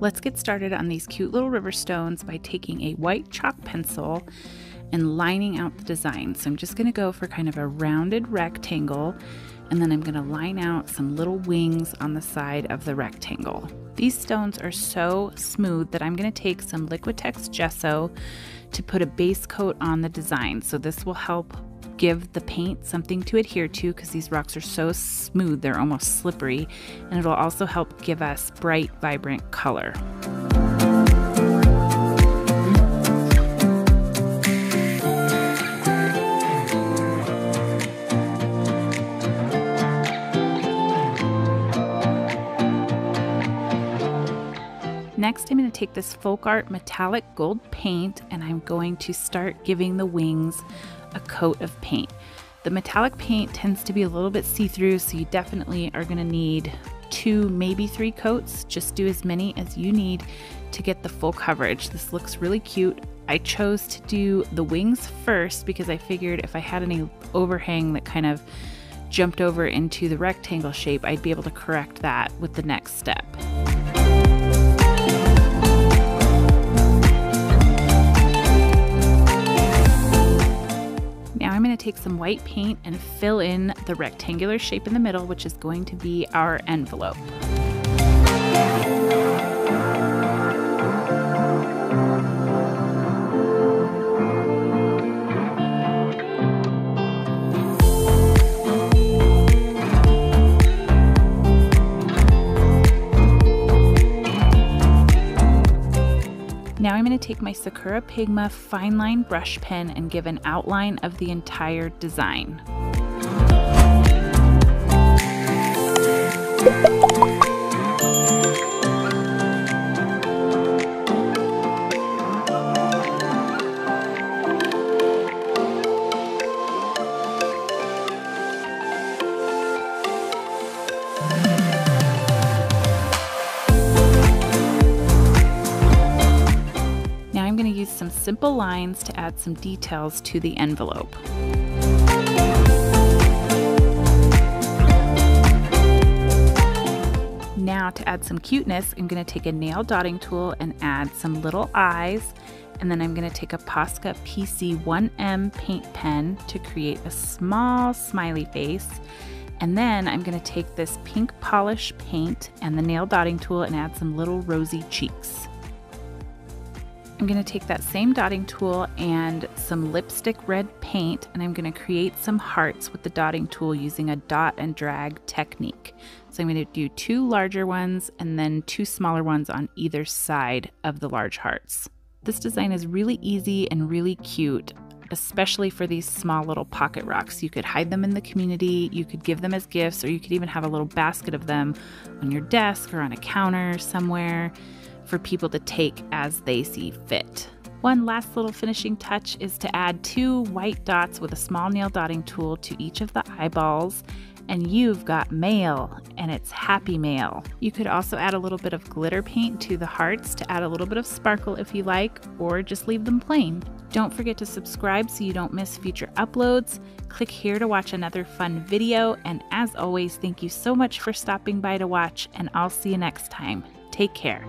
Let's get started on these cute little river stones by taking a white chalk pencil and lining out the design. So I'm just going to go for kind of a rounded rectangle, and then I'm going to line out some little wings on the side of the rectangle. These stones are so smooth that I'm going to take some Liquitex gesso to put a base coat on the design. So this will help give the paint something to adhere to because these rocks are so smooth, they're almost slippery, and it'll also help give us bright, vibrant color. Next, I'm going to take this Folk Art metallic gold paint and I'm going to start giving the wings a coat of paint. The metallic paint tends to be a little bit see-through, so you definitely are going to need 2, maybe 3 coats. Just do as many as you need to get the full coverage. This looks really cute. I chose to do the wings first because I figured if I had any overhang that kind of jumped over into the rectangle shape, I'd be able to correct that with the next step. Now I'm going to take some white paint and fill in the rectangular shape in the middle, which is going to be our envelope. Now I'm going to take my Sakura Pigma fine line brush pen and give an outline of the entire design. I'm going to use some simple lines to add some details to the envelope. Now to add some cuteness, I'm going to take a nail dotting tool and add some little eyes, and then I'm going to take a Posca PC 1M paint pen to create a small smiley face. And then I'm going to take this pink polish paint and the nail dotting tool and add some little rosy cheeks. I'm going to take that same dotting tool and some lipstick red paint, and I'm going to create some hearts with the dotting tool using a dot and drag technique. So I'm going to do 2 larger ones and then 2 smaller ones on either side of the large hearts. This design is really easy and really cute, especially for these small little pocket rocks. You could hide them in the community, you could give them as gifts, or you could even have a little basket of them on your desk or on a counter somewhere for people to take as they see fit. One last little finishing touch is to add 2 white dots with a small nail dotting tool to each of the eyeballs, and you've got mail, and it's happy mail. You could also add a little bit of glitter paint to the hearts to add a little bit of sparkle if you like, or just leave them plain. Don't forget to subscribe so you don't miss future uploads. Click here to watch another fun video, and as always, thank you so much for stopping by to watch, and I'll see you next time. Take care.